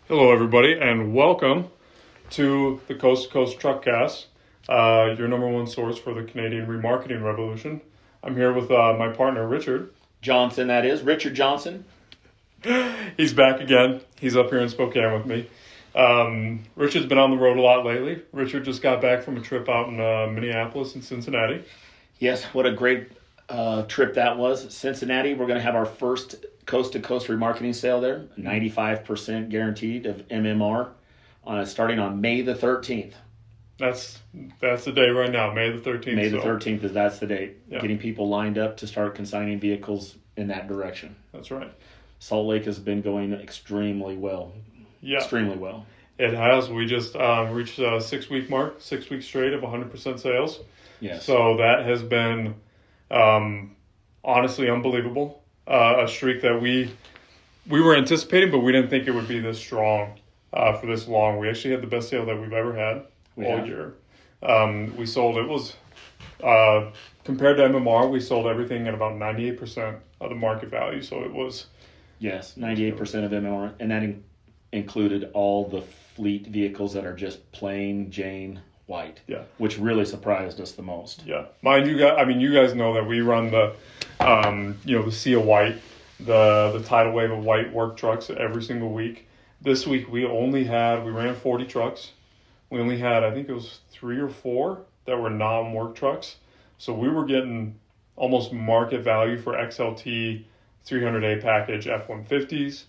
Hello, everybody, and welcome to the Coast to Coast Truckcast, your number one source for the Canadian remarketing revolution. I'm here with my partner, Richard. Johnson, that is. Richard Johnson. He's back again. He's up here in Spokane with me. Richard's been on the road a lot lately. Richard just got back from a trip out in Minneapolis and Cincinnati. Yes, what a great trip that was. Cincinnati, we're going to have our first coast-to-coast remarketing sale there, 95% guaranteed of MMR, starting on May the 13th. That's the day right now, May the 13th. May the 13th that's the date. Yeah. Getting people lined up to start consigning vehicles in that direction. That's right. Salt Lake has been going extremely well. Yeah. Extremely well. It has. We just reached a 6-week mark, 6 weeks straight of 100% sales. Yes. So that has been honestly unbelievable. A streak that we were anticipating, but we didn't think it would be this strong for this long. We actually had the best sale that we've ever had all year. We sold, it was, compared to MMR, we sold everything at about 98% of the market value. So it was... Yes, 98% of MMR, and that included all the fleet vehicles that are just plain Jane white. Yeah. Which really surprised us the most. Yeah. Mind you guys, you guys know that we run the sea of white, the tidal wave of white work trucks every single week. This week we ran 40 trucks. We only had, I think it was 3 or 4 that were non-work trucks. So we were getting almost market value for XLT 300A package F-150s,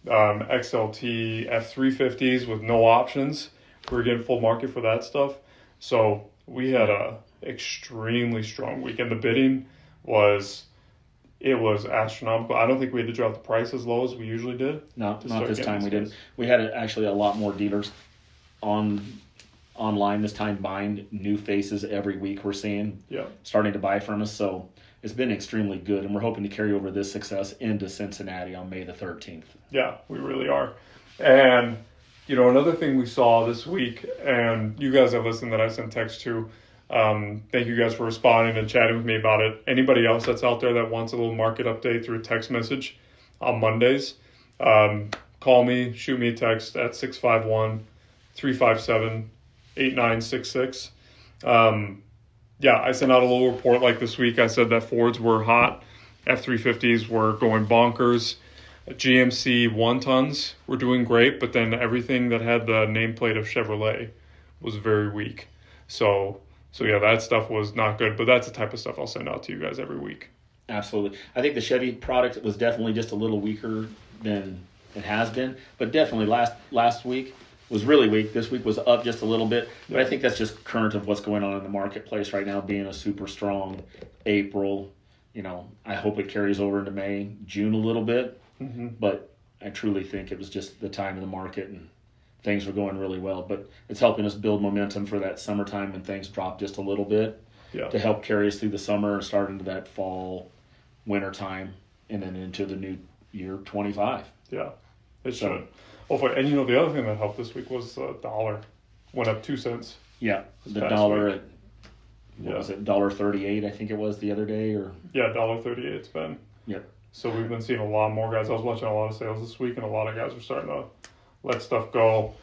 XLT F-350s with no options. We were getting full market for that stuff. So we had a extremely strong week, and the bidding was astronomical. I don't think we had to drop the price as low as we usually did. Not this time we didn't. We had actually a lot more dealers online this time buying new faces every week we're seeing. Yeah. Starting to buy from us. So it's been extremely good, and we're hoping to carry over this success into Cincinnati on May the 13th. Yeah, we really are. And another thing we saw this week, and you guys that listen that I sent text to, thank you guys for responding and chatting with me about it. Anybody else that's out there that wants a little market update through a text message on Mondays, call me, shoot me a text at 651-357-8966. Yeah, I sent out a little report like this week. I said that Fords were hot, F-350s were going bonkers, GMC 1-tons were doing great, but then everything that had the nameplate of Chevrolet was very weak. So yeah, that stuff was not good, but that's the type of stuff I'll send out to you guys every week. Absolutely. I think the Chevy product was definitely just a little weaker than it has been, but definitely last week was really weak. This week was up just a little bit, but I think that's just current of what's going on in the marketplace right now, being a super strong April. I hope it carries over into May, June a little bit, but I truly think it was just the time of the market and things were going really well. But it's helping us build momentum for that summertime when things drop just a little bit to help carry us through the summer and start into that fall, winter time, and then into the new year 25. Yeah, it should. And the other thing that helped this week was the dollar went up 2 cents. Yeah, the dollar at was it $1.38? I think it was the other day, or $1.38 it's been. Yep. So we've been seeing a lot more guys. I was watching a lot of sales this week, and a lot of guys were starting to let stuff go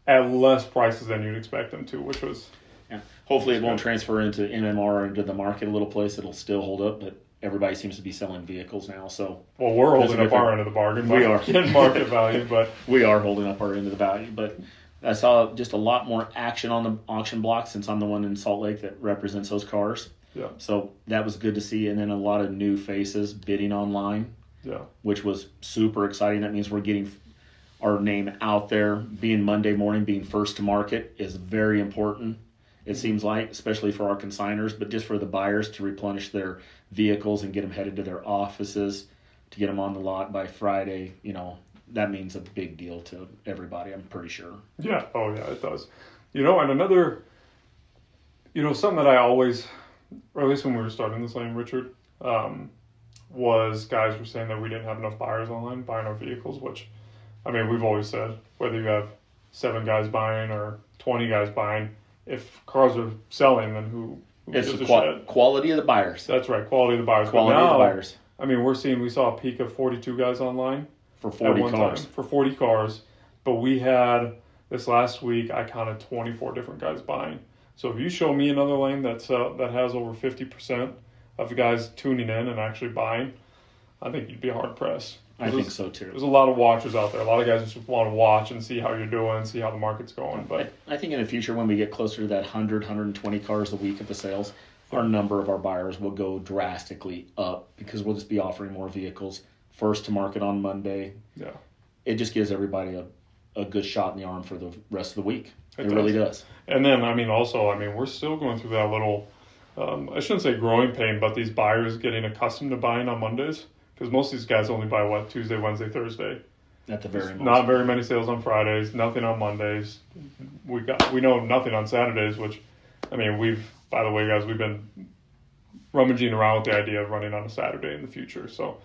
at less prices than you'd expect them to, which was. Yeah. Hopefully, it won't transfer into MMR or into the market a little place. It'll still hold up, but everybody seems to be selling vehicles now. So we're holding up our end of the bargain. We are getting market value, but we are holding up our end of the value. But I saw just a lot more action on the auction block since I'm the one in Salt Lake that represents those cars. Yeah. So that was good to see, and then a lot of new faces bidding online. Yeah. Which was super exciting. That means we're getting our name out there. Being Monday morning, being first to market is very important. It seems like, especially for our consigners, but just for the buyers to replenish their vehicles and get them headed to their offices, to get them on the lot by Friday, that means a big deal to everybody, I'm pretty sure. Yeah. Oh, yeah, it does. And another, something that I always, or at least when we were starting this lane, Richard, was guys were saying that we didn't have enough buyers online buying our vehicles, which, we've always said, whether you have 7 guys buying or 20 guys buying, if cars are selling, then who it's the quality of the buyers. That's right, quality of the buyers. Quality of the buyers. We saw a peak of 42 guys online for 40 cars. For 40 cars. But we had this last week, I counted 24 different guys buying. So if you show me another lane that has over 50% of the guys tuning in and actually buying, I think you'd be hard pressed. I think so too. There's a lot of watchers out there. A lot of guys just want to watch and see how you're doing, see how the market's going. But I think in the future, when we get closer to that 100, 120 cars a week at the sales, our number of our buyers will go drastically up because we'll just be offering more vehicles first to market on Monday. Yeah, it just gives everybody a good shot in the arm for the rest of the week. It really does. And then, we're still going through that little, I shouldn't say growing pain, but these buyers getting accustomed to buying on Mondays. Because most of these guys only buy, Tuesday, Wednesday, Thursday. At the very most. Not very many sales on Fridays, nothing on Mondays. We know nothing on Saturdays, which, by the way, guys, we've been rummaging around with the idea of running on a Saturday in the future. So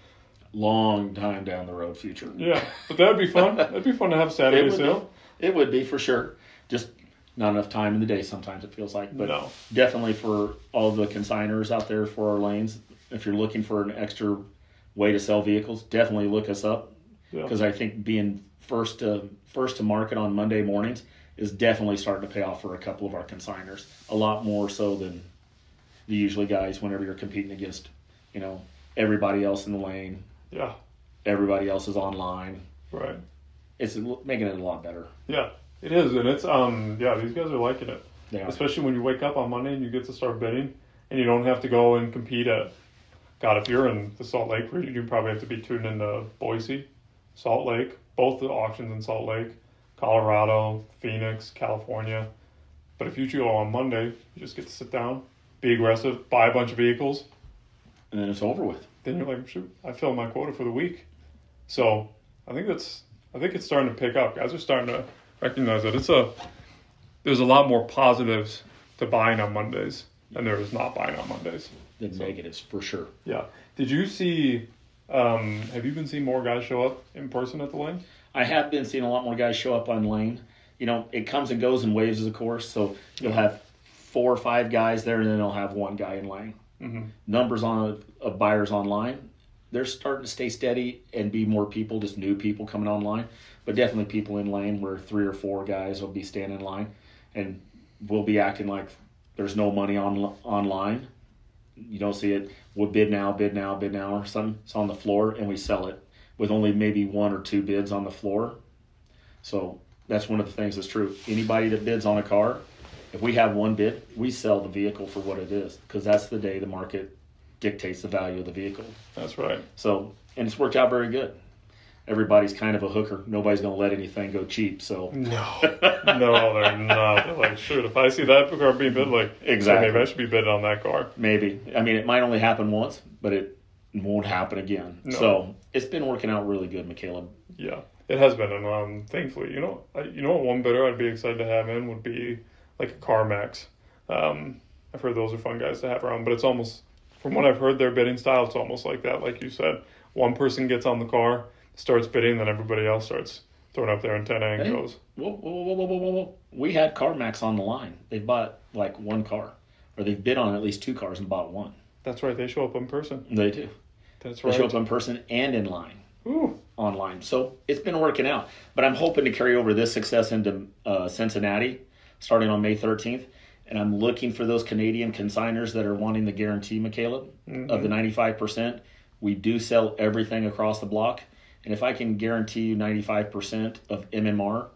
long time down the road future. Yeah, but that'd be fun. That'd be fun to have a Saturday sale. It would be for sure. Just not enough time in the day sometimes, it feels like. But no. Definitely for all the consigners out there for our lanes, if you're looking for an extra way to sell vehicles, definitely look us up. Because I think being first to market on Monday mornings is definitely starting to pay off for a couple of our consigners. A lot more so than the usually guys whenever you're competing against, everybody else in the lane. Yeah. Everybody else is online. Right. It's making it a lot better. Yeah, it is. And it's, these guys are liking it. They are. Especially when you wake up on Monday and you get to start bidding and you don't have to go and compete at, God, if you're in the Salt Lake region, you probably have to be tuned into Boise, Salt Lake, both the auctions in Salt Lake, Colorado, Phoenix, California. But if you go on Monday, you just get to sit down, be aggressive, buy a bunch of vehicles. And then it's over with. Then you're like, shoot, I filled my quota for the week. So I think it's starting to pick up. Guys are starting to recognize that there's a lot more positives to buying on Mondays than there is not buying on Mondays. The negatives, for sure. Yeah. Did you see, have you been seeing more guys show up in person at the lane? I have been seeing a lot more guys show up on lane. It comes and goes in waves, of course. So you'll have 4 or 5 guys there, and then they'll have 1 guy in lane. Mm-hmm. Numbers of buyers online, they're starting to stay steady and be more people, just new people coming online. But definitely people in lane where 3 or 4 guys will be standing in line, and we'll be acting like there's no money online. You don't see it. We'll bid now, or something. It's on the floor, and we sell it with only maybe 1 or 2 bids on the floor. So that's one of the things that's true. Anybody that bids on a car, if we have 1 bid, we sell the vehicle for what it is, because that's the day the market dictates the value of the vehicle. That's right. So, and it's worked out very good. Everybody's kind of a hooker. Nobody's going to let anything go cheap. So no, they're not. They're like, shoot, if I see that car being bid, exactly, maybe I should be bidding on that car. Maybe. It might only happen once, but it won't happen again. No. So it's been working out really good, Michaela. Yeah, it has been, and thankfully, one bidder I'd be excited to have in would be like a CarMax. I've heard those are fun guys to have around, but it's almost, from what I've heard, their bidding style, it's almost like that, like you said. One person gets on the car, starts bidding, then everybody else starts throwing up their antenna and goes. Whoa. We had CarMax on the line. They bought 1 car, or they've bid on at least 2 cars and bought 1. That's right. They show up in person. They do. That's right. They show up in person and in line. Ooh. Online. So it's been working out. But I'm hoping to carry over this success into Cincinnati, starting on May 13th. And I'm looking for those Canadian consigners that are wanting the guarantee, Michaela, of the 95%. We do sell everything across the block. And if I can guarantee you 95% of MMR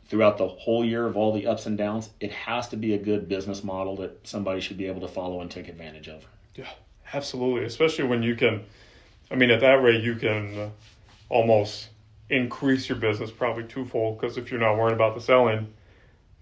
throughout the whole year of all the ups and downs, it has to be a good business model that somebody should be able to follow and take advantage of. Yeah, absolutely. Especially when you can, at that rate, you can almost increase your business probably twofold, because if you're not worried about the selling,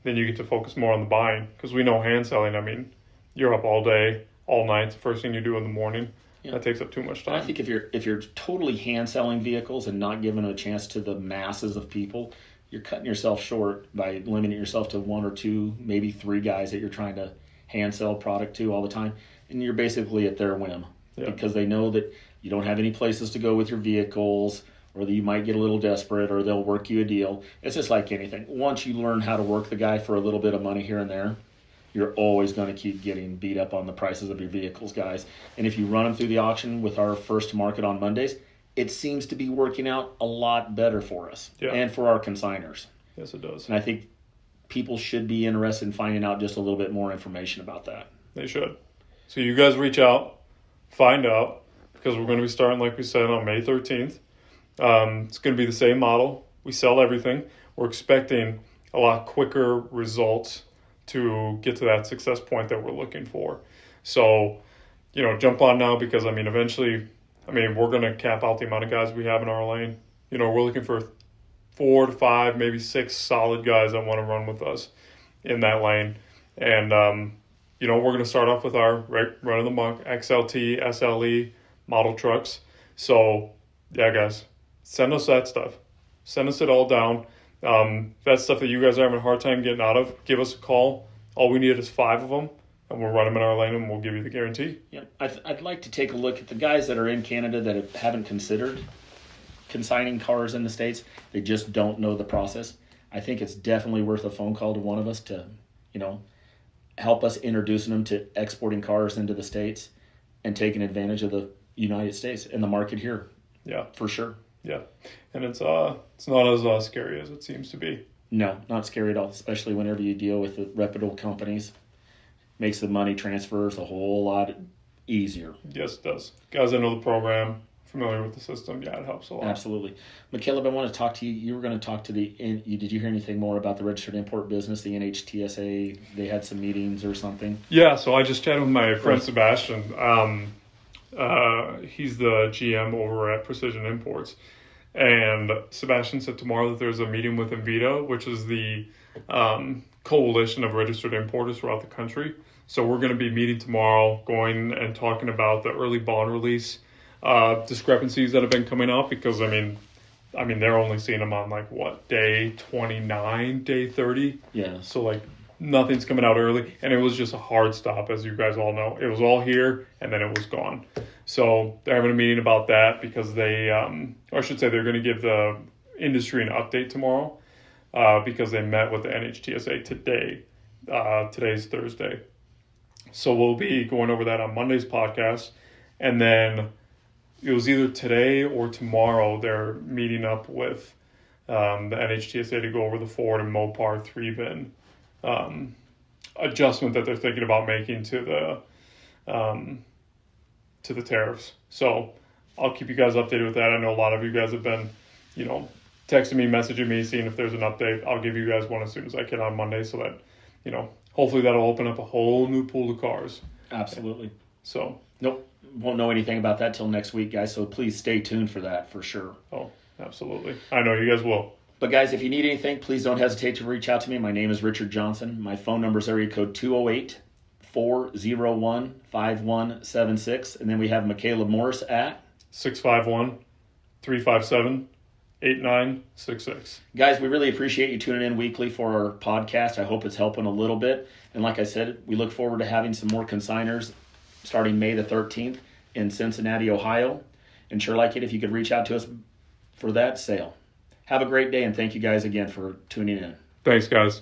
then you get to focus more on the buying. Because we know hand selling, you're up all day, all night. It's the first thing you do in the morning. Yeah. That takes up too much time. And I think if you're totally hand selling vehicles and not giving a chance to the masses of people, you're cutting yourself short by limiting yourself to 1 or 2, maybe 3 guys that you're trying to hand sell product to all the time, and you're basically at their whim. Yeah. Because they know that you don't have any places to go with your vehicles, or that you might get a little desperate, or they'll work you a deal. It's just like anything. Once you learn how to work the guy for a little bit of money here and there, you're always going to keep getting beat up on the prices of your vehicles, guys. And if you run them through the auction with our first to market on Mondays, it seems to be working out a lot better for us and for our consigners. Yes, it does. And I think people should be interested in finding out just a little bit more information about that. They should. So you guys reach out, find out, because we're going to be starting, like we said, on May 13th. It's going to be the same model. We sell everything. We're expecting a lot quicker results to get to that success point that we're looking for. So, jump on now, because, eventually, we're going to cap out the amount of guys we have in our lane. We're looking for 4 to 5, maybe 6 solid guys that want to run with us in that lane. And, we're going to start off with our run-of-the-muck XLT, SLE model trucks. So, yeah, guys, send us that stuff. Send us it all down. That stuff that you guys are having a hard time getting out of, give us a call. All we need is 5 of them, and we'll run them in our lane, and we'll give you the guarantee. Yeah, I'd like to take a look at the guys that are in Canada that haven't considered consigning cars in the States. They just don't know the process. I think it's definitely worth a phone call to one of us to, help us introducing them to exporting cars into the States and taking advantage of the United States and the market here. Yeah, for sure. Yeah, and it's not as scary as it seems to be. No, not scary at all, especially whenever you deal with the reputable companies. Makes the money transfers a whole lot easier. Yes, it does. Guys that know the program, familiar with the system, yeah, it helps a lot. Absolutely. McCaleb, I want to talk to you. You were going to talk to did you hear anything more about the registered import business, the NHTSA? They had some meetings or something? Yeah, so I just chatted with my friend Sebastian. He's the GM over at Precision Imports. And Sebastian said tomorrow that there's a meeting with Envita, which is the coalition of registered importers throughout the country. So we're going to be meeting tomorrow, going and talking about the early bond release discrepancies that have been coming out, because they're only seeing them on day 29, day 30. Yeah. So nothing's coming out early, and it was just a hard stop, as you guys all know. It was all here, and then it was gone. So they're having a meeting about that, because they're going to give the industry an update tomorrow, because they met with the NHTSA today. Today's Thursday. So we'll be going over that on Monday's podcast, and then it was either today or tomorrow they're meeting up with the NHTSA to go over the Ford and Mopar 3-VIN adjustment that they're thinking about making to the tariffs. So I'll keep you guys updated with that. I know a lot of you guys have been, texting me, messaging me, seeing if there's an update. I'll give you guys one as soon as I can on Monday, so that, hopefully that'll open up a whole new pool of cars. Absolutely. So. Nope. Won't know anything about that till next week, guys. So please stay tuned for that for sure. Oh, absolutely. I know you guys will. But guys, if you need anything, please don't hesitate to reach out to me. My name is Richard Johnson. My phone number is area code 208-401-5176. And then we have McCaleb Morris at 651-357-8966. Guys, we really appreciate you tuning in weekly for our podcast. I hope it's helping a little bit. And like I said, we look forward to having some more consigners starting May the 13th in Cincinnati, Ohio. And sure like it if you could reach out to us for that sale. Have a great day, and thank you guys again for tuning in. Thanks, guys.